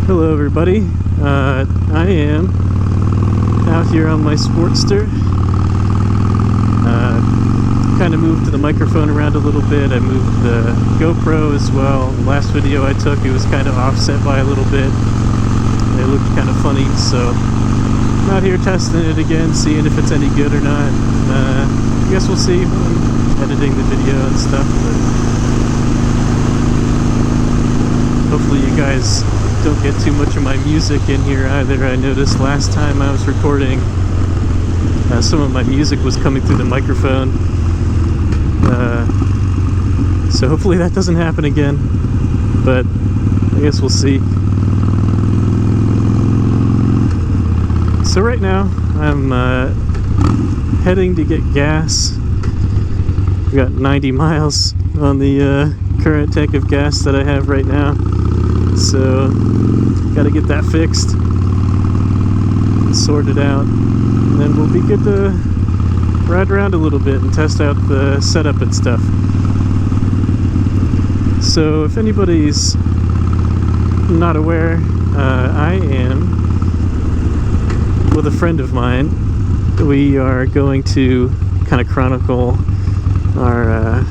Hello everybody, I am out here on my Sportster. Kind of moved the microphone around a little bit. I moved the GoPro as well. The last video I took, it was kind of offset by a little bit. It looked kind of funny, so I'm out here testing it again, seeing if it's any good or not. I guess we'll see when I'm editing the video and stuff, but hopefully you guys don't get too much of my music in here either. I noticed last time I was recording, some of my music was coming through the microphone. So hopefully that doesn't happen again, but I guess we'll see. So right now I'm heading to get gas. I've got 90 miles on the current tank of gas that I have right now. So, gotta get that fixed and sorted out, and then we'll be good to ride around a little bit and test out the setup and stuff. So, if anybody's not aware, I am with a friend of mine. We are going to kind of chronicle our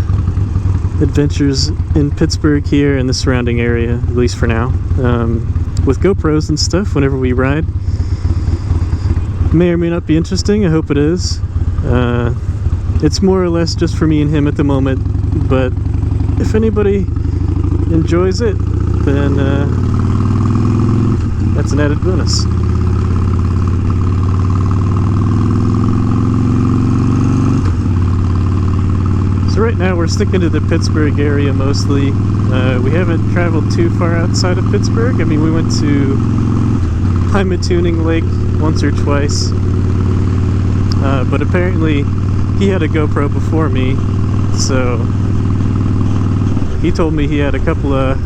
adventures in Pittsburgh here and the surrounding area, at least for now, with GoPros and stuff whenever we ride. May or may not be interesting. I hope it is. It's more or less just for me and him at the moment, but if anybody enjoys it, then that's an added bonus. So right now we're sticking to the Pittsburgh area mostly. We haven't traveled too far outside of Pittsburgh. I mean, we went to Tuning Lake once or twice, but apparently he had a GoPro before me, so he told me he had a couple of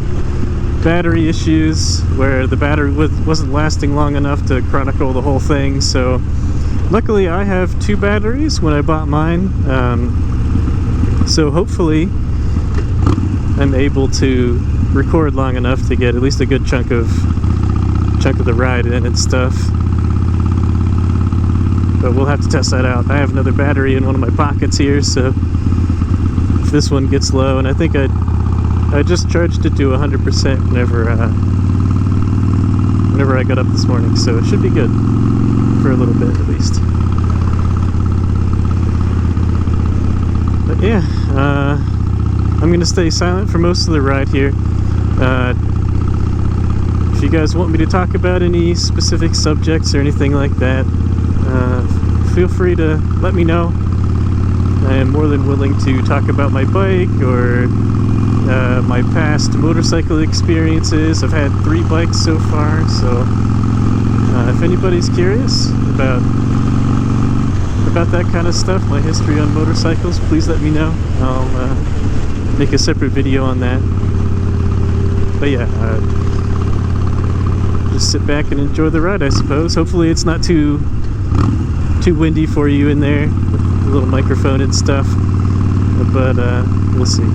battery issues where the battery wasn't lasting long enough to chronicle the whole thing. So luckily I have two batteries when I bought mine. So hopefully I'm able to record long enough to get at least a good chunk of the ride in and stuff. But we'll have to test that out. I have another battery in one of my pockets here, so if this one gets low, and I think I just charged it to 100% whenever I got up this morning, so it should be good for a little bit at least. But yeah, I'm going to stay silent for most of the ride here. If you guys want me to talk about any specific subjects or anything like that, feel free to let me know. I am more than willing to talk about my bike or my past motorcycle experiences. I've had 3 bikes so far, so if anybody's curious about that kind of stuff, my history on motorcycles, please let me know. I'll make a separate video on that. But yeah, just sit back and enjoy the ride, I suppose. Hopefully it's not too windy for you in there with the little microphone and stuff, but we'll see.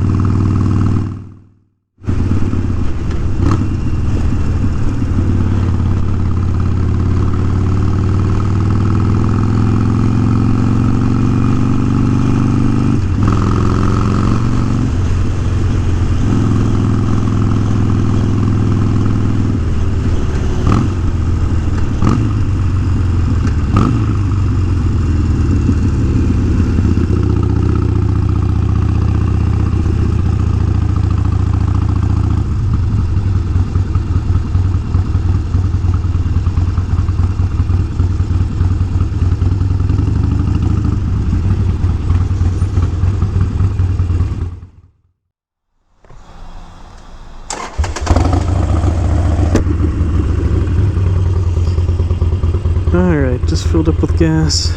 Alright, just filled up with gas.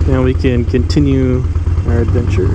Now we can continue our adventure.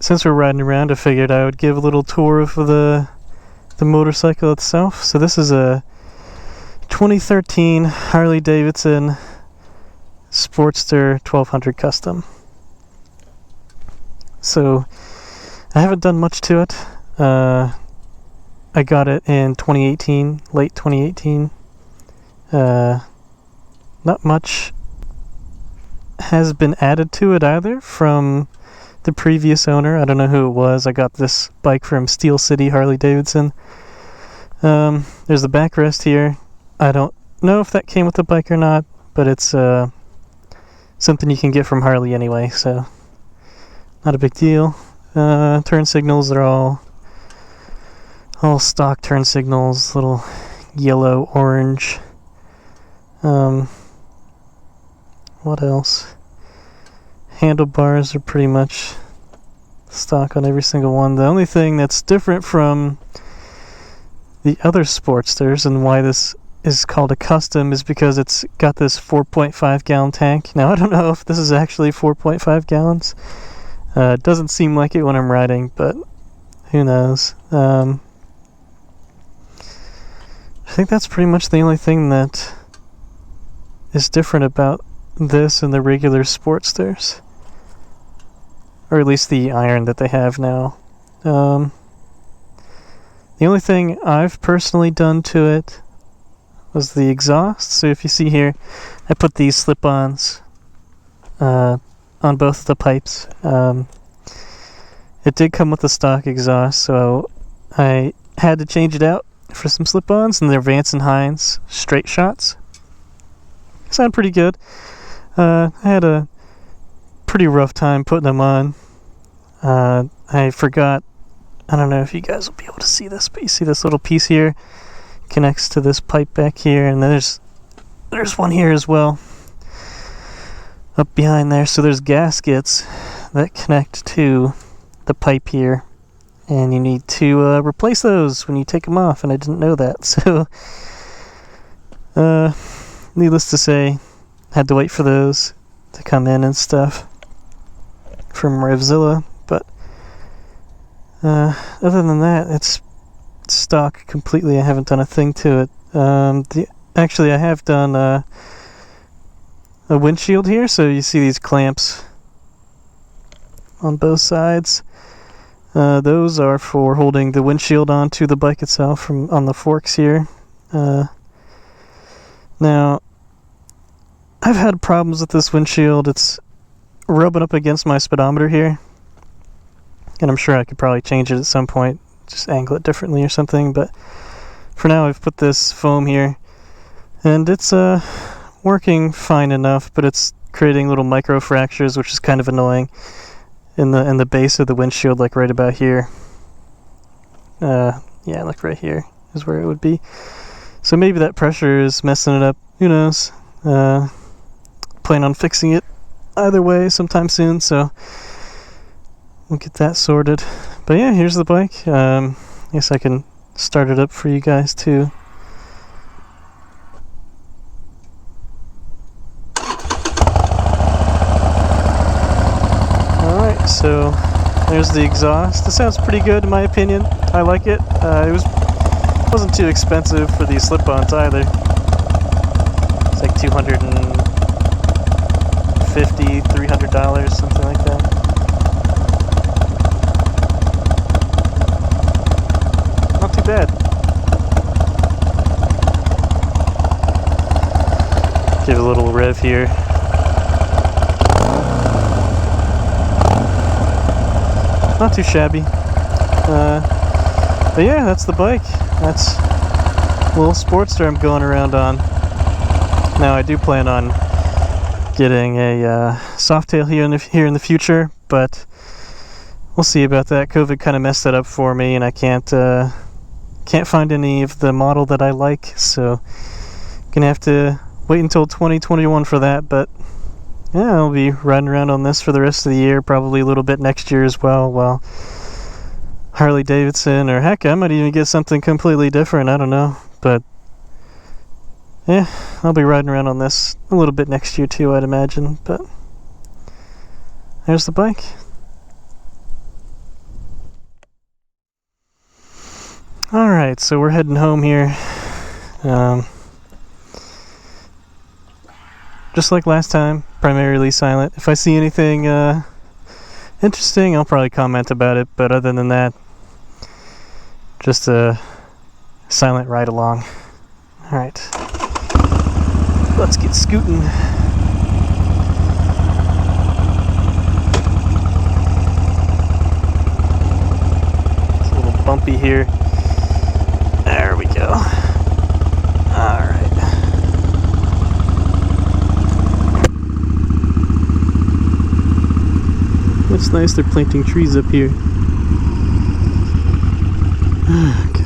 since we're riding around, I figured I would give a little tour of the motorcycle itself. So this is a 2013 Harley Davidson Sportster 1200 Custom. So I haven't done much to it. I got it in 2018, late 2018. Not much has been added to it either from the previous owner. I don't know who it was. I got this bike from Steel City Harley Davidson. There's the backrest here. I don't know if that came with the bike or not, but it's something you can get from Harley anyway, so not a big deal. Turn signals are all stock turn signals, little yellow, orange. What else? Handlebars are pretty much stock on every single one. The only thing that's different from the other Sportsters and why this is called a custom is because it's got this 4.5 gallon tank. Now I don't know if this is actually 4.5 gallons. It doesn't seem like it when I'm riding, but who knows. I think that's pretty much the only thing that is different about this and the regular Sportsters, or at least the iron that they have now. The only thing I've personally done to it was the exhaust. So if you see here, I put these slip-ons on both the pipes. It did come with the stock exhaust, so I had to change it out for some slip-ons, and they're Vance & Hines straight shots. Sound pretty good. I had a pretty rough time putting them on. I forgot, I don't know if you guys will be able to see this, but you see this little piece here connects to this pipe back here, and then there's one here as well up behind there. So there's gaskets that connect to the pipe here, and you need to replace those when you take them off, and I didn't know that. So needless to say, had to wait for those to come in and stuff from Revzilla, but other than that, it's stock completely. I haven't done a thing to it. Actually, I have done a windshield here, so you see these clamps on both sides. Those are for holding the windshield onto the bike itself from on the forks here. Now, I've had problems with this windshield. It's rubbing up against my speedometer here, and I'm sure I could probably change it at some point, just angle it differently or something, but for now I've put this foam here, and it's working fine enough, but it's creating little micro fractures, which is kind of annoying in the base of the windshield, like right about here. Yeah, like right here is where it would be. So maybe that pressure is messing it up. Who knows? Plan on fixing it either way sometime soon, so we'll get that sorted. But yeah, here's the bike. I guess I can start it up for you guys too. Alright, so there's the exhaust. This sounds pretty good in my opinion. I like it. It wasn't too expensive for these slip-ons either. It's like $250, $300, something like that. Not too bad. Give it a little rev here. Not too shabby. But yeah, that's the bike. That's a little Sportster I'm going around on. Now I do plan on getting a Softail here in the future, but we'll see about that. COVID kind of messed that up for me, and I can't find any of the model that I like, so gonna have to wait until 2021 for that. But yeah, I'll be riding around on this for the rest of the year, probably a little bit next year as well. Well, Harley Davidson, or heck, I might even get something completely different, I don't know, but yeah, I'll be riding around on this a little bit next year too, I'd imagine. But there's the bike. Alright, so we're heading home here. Just like last time, primarily silent. If I see anything interesting, I'll probably comment about it, but other than that, just a silent ride along. Alright, let's get scooting. It's a little bumpy here. There we go. Alright. It's nice they're planting trees up here. Okay.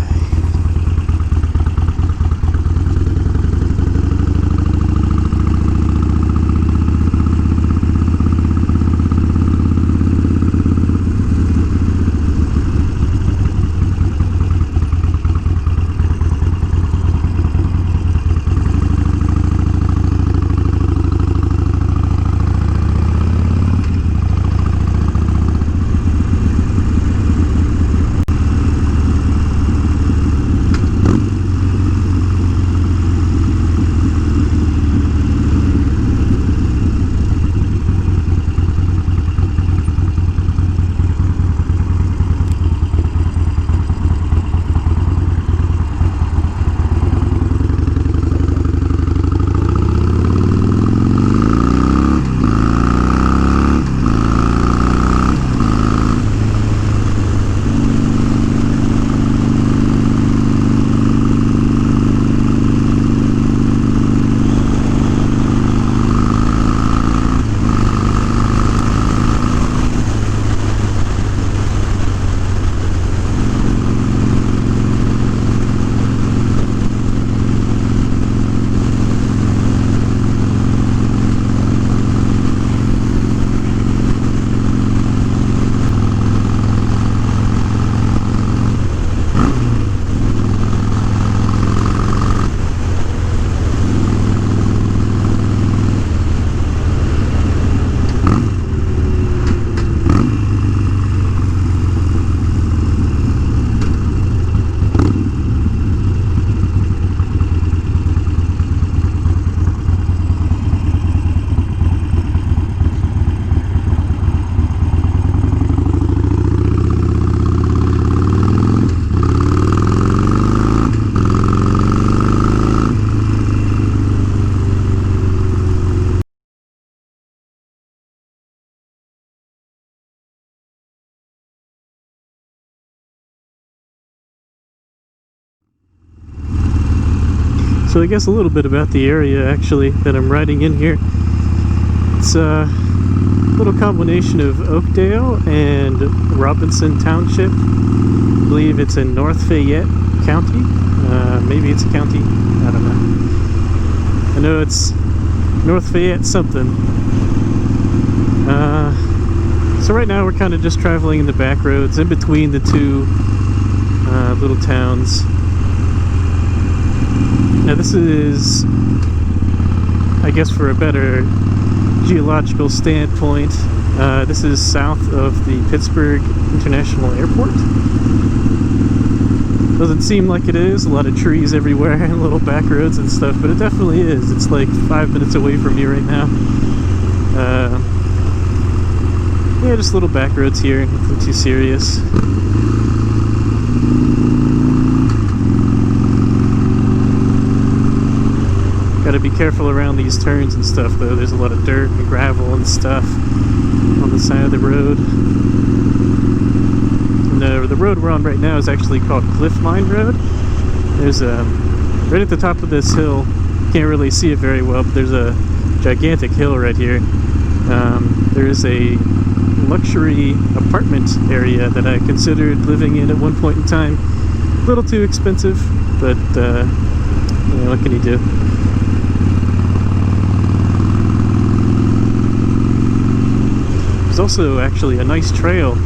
So I guess a little bit about the area actually that I'm riding in here. It's a little combination of Oakdale and Robinson Township. I believe it's in North Fayette County. Maybe it's a county, I don't know. I know it's North Fayette something. So right now we're kind of just traveling in the back roads in between the two little towns. Now this is, I guess for a better geological standpoint, this is south of the Pittsburgh International Airport. Doesn't seem like it is, a lot of trees everywhere and little back roads and stuff, but it definitely is. It's like 5 minutes away from me right now. Yeah, just little back roads here, nothing too serious. Gotta be careful around these turns and stuff though. There's a lot of dirt and gravel and stuff on the side of the road. And the road we're on right now is actually called Cliff Line Road. There's right at the top of this hill, can't really see it very well, but there's a gigantic hill right here. There's a luxury apartment area that I considered living in at one point in time. A little too expensive, but you know, what can you do? There's also actually a nice trail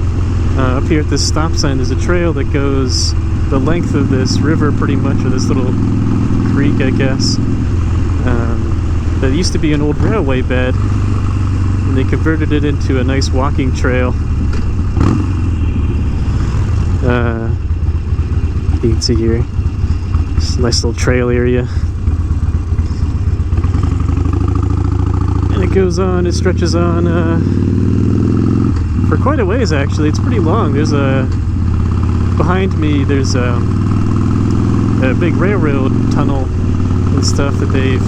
up here at this stop sign. There's a trail that goes the length of this river pretty much, or this little creek, I guess. That used to be an old railway bed, and they converted it into a nice walking trail. You can see here, it's a nice little trail area. And it goes on, it stretches on for quite a ways actually. It's pretty long. There's behind me there's a big railroad tunnel and stuff that they've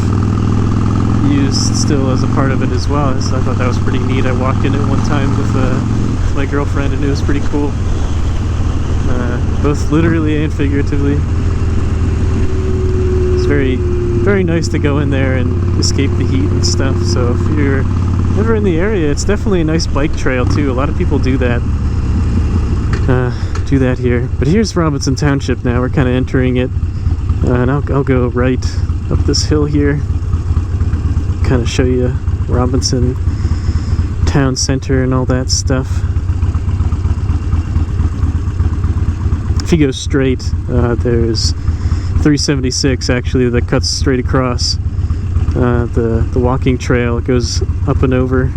used still as a part of it as well. So I thought that was pretty neat. I walked in it one time with my girlfriend and it was pretty cool. Both literally and figuratively. It's very, very nice to go in there and escape the heat and stuff. So if you're ever in the area, it's definitely a nice bike trail too. A lot of people do that. Do that here. But here's Robinson Township now. We're kind of entering it. And I'll go right up this hill here. Kind of show you Robinson Town Center and all that stuff. If you go straight, there's 376 actually that cuts straight across the walking trail. It goes up and over.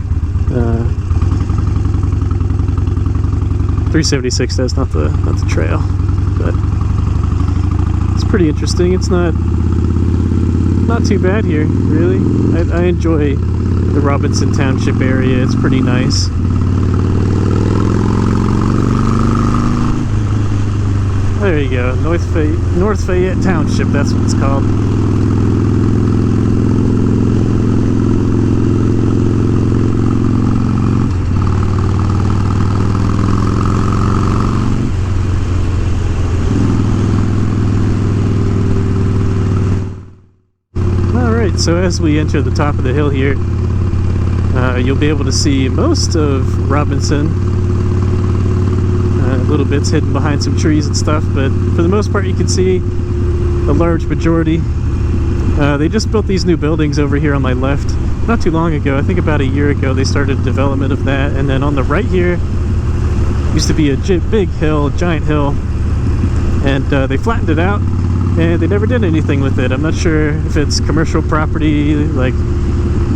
376, that's not the trail, but it's pretty interesting. It's not too bad here, really. I enjoy the Robinson Township area. It's pretty nice. There you go, North Fayette Township, that's what it's called. Alright, so as we enter the top of the hill here, you'll be able to see most of Robinson. Little bits hidden behind some trees and stuff, but for the most part you can see a large majority. They just built these new buildings over here on my left not too long ago. I think about a year ago they started development of that, and then on the right here used to be a big hill, giant hill, and they flattened it out and they never did anything with it. I'm not sure if it's commercial property, like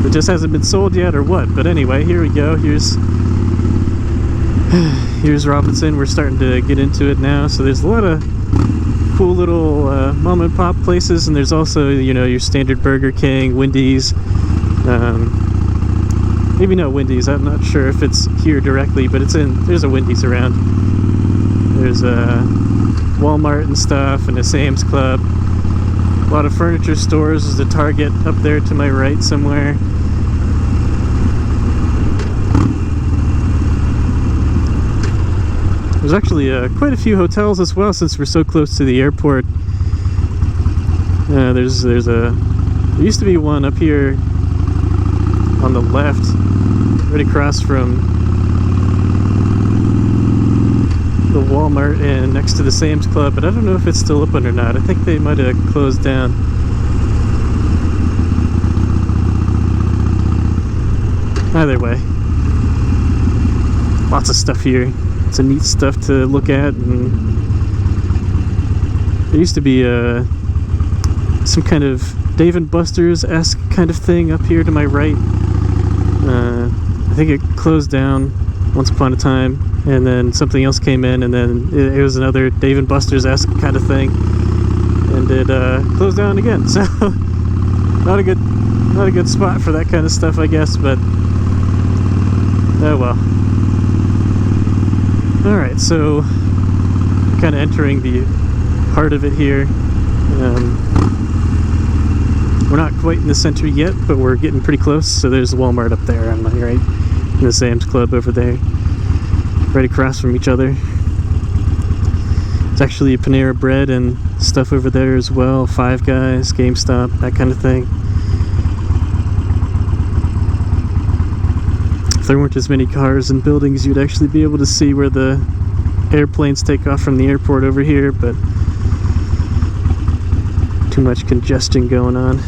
it just hasn't been sold yet or what, but anyway, here we go. Here's Robinson. We're starting to get into it now. So there's a lot of cool little mom and pop places, and there's also, you know, your standard Burger King, Wendy's. Maybe not Wendy's. I'm not sure if it's here directly, but there's a Wendy's around. There's a Walmart and stuff, and a Sam's Club. A lot of furniture stores. There's a Target up there to my right somewhere. There's actually quite a few hotels as well, since we're so close to the airport. There used to be one up here on the left, right across from the Walmart and next to the Sam's Club, but I don't know if it's still open or not. I think they might have closed down. Either way, lots of stuff here. It's a neat stuff to look at, and there used to be some kind of Dave & Buster's-esque kind of thing up here to my right. I think it closed down once upon a time, and then something else came in, and then it was another Dave & Buster's-esque kind of thing, and it closed down again. So not a good spot for that kind of stuff, I guess, but oh well. Alright, so kind of entering the heart of it here. We're not quite in the center yet, but we're getting pretty close. So there's the Walmart up there on my right, and the Sam's Club over there, right across from each other. It's actually a Panera Bread and stuff over there as well, Five Guys, GameStop, that kind of thing. If there weren't as many cars and buildings, you'd actually be able to see where the airplanes take off from the airport over here, but too much congestion going on.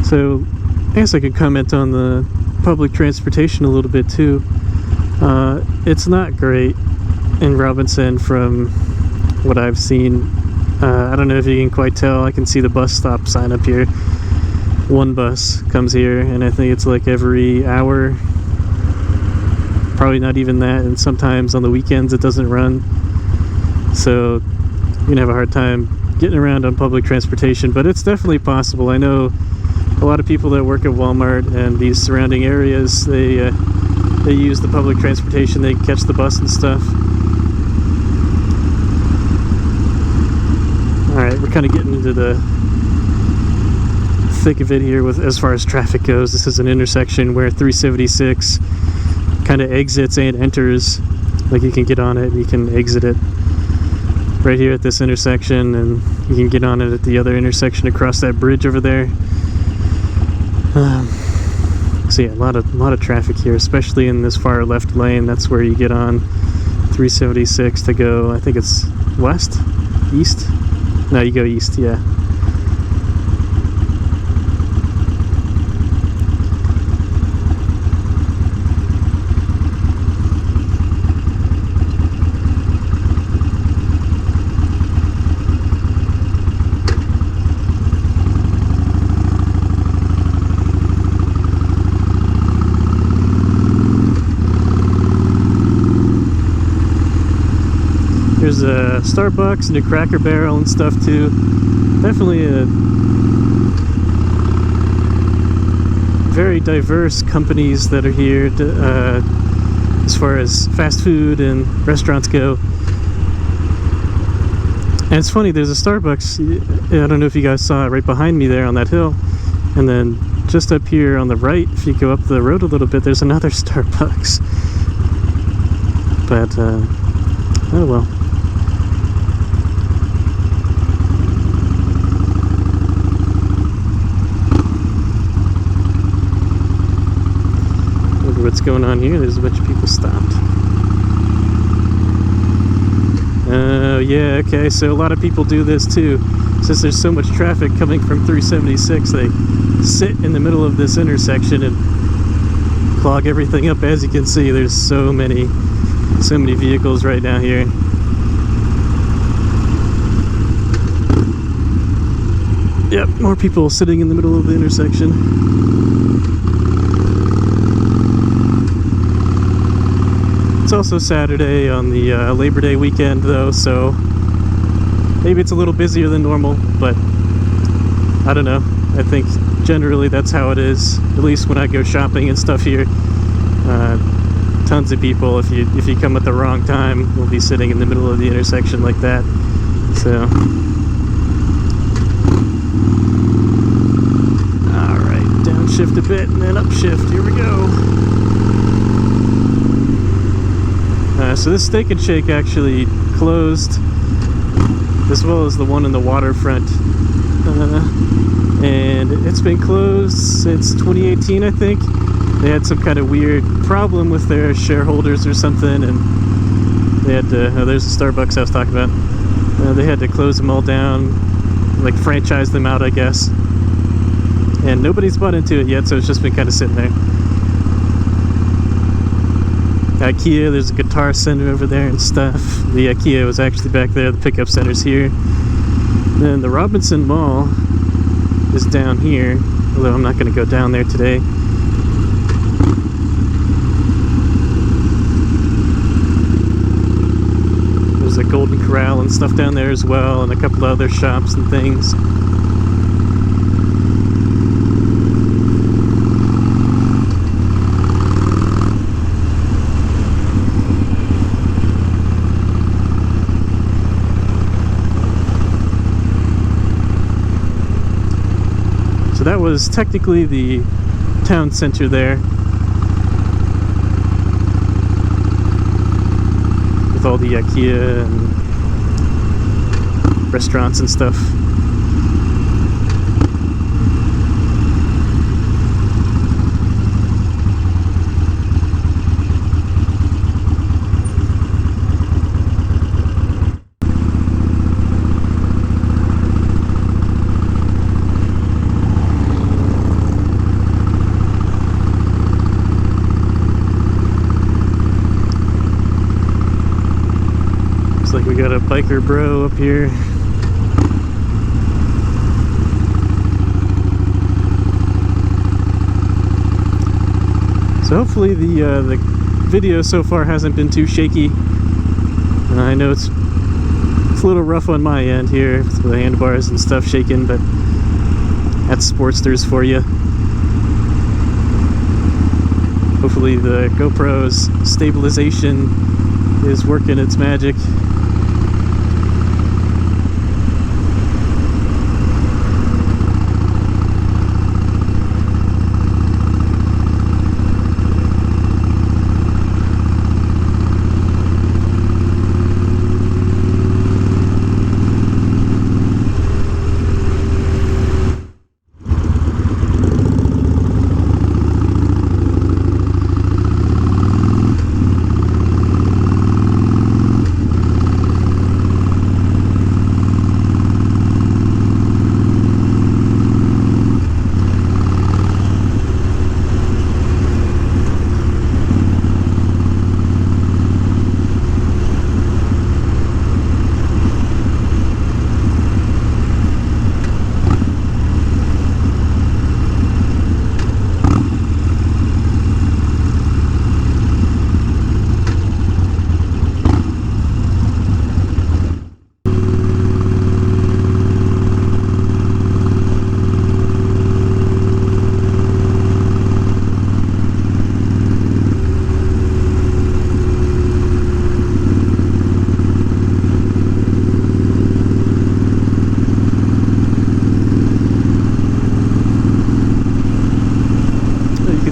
So I guess I could comment on the public transportation a little bit too. It's not great in Robinson from what I've seen. I don't know if you can quite tell. I can see the bus stop sign up here. one bus comes here, and I think it's like every hour, probably not even that, and sometimes on the weekends it doesn't run, so you're gonna have a hard time getting around on public transportation, but it's definitely possible. I know a lot of people that work at Walmart and these surrounding areas, they use the public transportation, they catch the bus and stuff. Alright, we're kind of getting into the thick of it here with as far as traffic goes. This is an intersection where 376 kind of exits and enters. Like, you can get on it, you can exit it right here at this intersection, and you can get on it at the other intersection across that bridge over there. So yeah, a lot of traffic here, especially in this far left lane. That's where you get on 376 to go, I think it's west? East? No, you go east, yeah. There's a Starbucks and a Cracker Barrel and stuff too. Definitely a very diverse companies that are here as far as fast food and restaurants go. And it's funny, there's a Starbucks, I don't know if you guys saw it right behind me there on that hill, and then just up here on the right, if you go up the road a little bit, there's another Starbucks. But oh well. What's going on here? There's a bunch of people stopped. Oh yeah, okay, so a lot of people do this too. Since there's so much traffic coming from 376, they sit in the middle of this intersection and clog everything up. As you can see, there's so many vehicles right now here. Yep, more people sitting in the middle of the intersection. It's also Saturday on the Labor Day weekend though, so maybe it's a little busier than normal, but I don't know. I think generally that's how it is, at least when I go shopping and stuff here. Tons of people, if you come at the wrong time, will be sitting in the middle of the intersection like that. So alright, downshift a bit and then upshift. Here we go. So this Steak and Shake actually closed, as well as the one in the waterfront, and it's been closed since 2018, I think. They had some kind of weird problem with their shareholders or something, and they had to, there's the Starbucks I was talking about, they had to close them all down, like franchise them out, I guess, and nobody's bought into it yet, so it's just been kind of sitting there. IKEA, there's a guitar center over there and stuff. The IKEA was actually back there, the pickup center's here. Then the Robinson Mall is down here, although I'm not going to go down there today. There's a Golden Corral and stuff down there as well, and a couple of other shops and things. That was technically the town center there, with all the IKEA and restaurants and stuff. We got a biker bro up here. So hopefully the video so far hasn't been too shaky. I know it's a little rough on my end here with the handlebars and stuff shaking, but that's Sportsters for you. Hopefully the GoPro's stabilization is working its magic.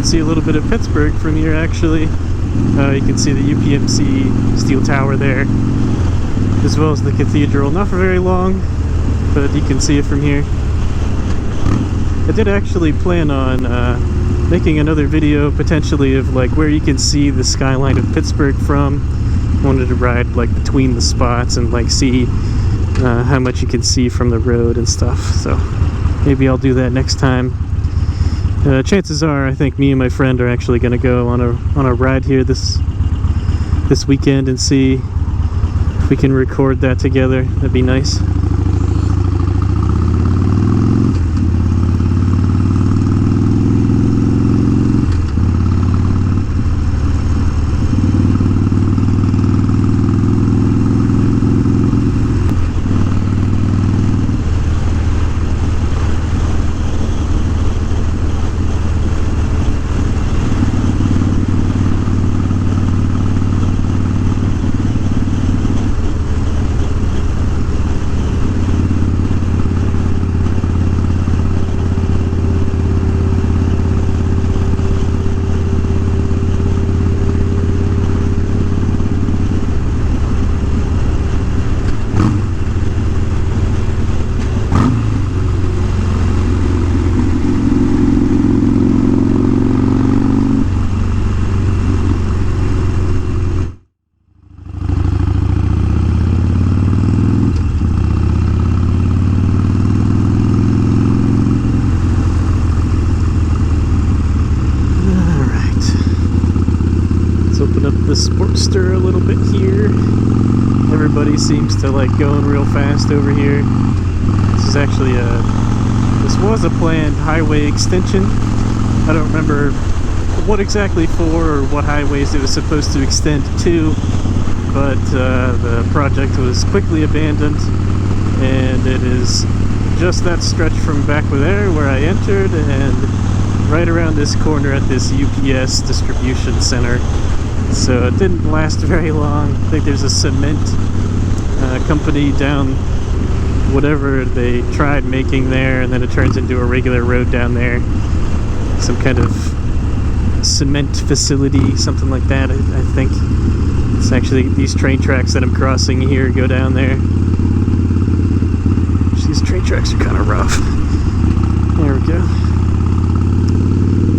See a little bit of Pittsburgh from here actually. You can see the UPMC steel tower there, as well as the cathedral. Not for very long, but you can see it from here. I did actually plan on making another video potentially of like where you can see the skyline of Pittsburgh from. I wanted to ride like between the spots and like see how much you can see from the road and stuff. So maybe I'll do that next time. Chances are, I think me and my friend are actually going to go on a ride here this weekend and see if we can record that together. That'd be nice. The Sportster a little bit here. Everybody seems to like going real fast over here. This is actually this was a planned highway extension. I don't remember what exactly for or what highways it was supposed to extend to, but the project was quickly abandoned, and it is just that stretch from back there where I entered and right around this corner at this UPS distribution center. So it didn't last very long. I think there's a cement company down whatever they tried making there, and then it turns into a regular road down there. Some kind of cement facility, something like that, I think. It's actually these train tracks that I'm crossing here go down there. These train tracks are kind of rough. There we go.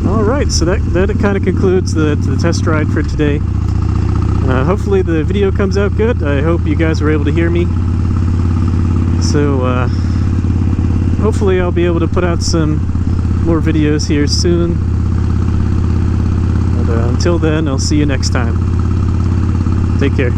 Alright, so that kind of concludes the test ride for today. Hopefully the video comes out good. I hope you guys were able to hear me. So hopefully I'll be able to put out some more videos here soon. But until then, I'll see you next time. Take care.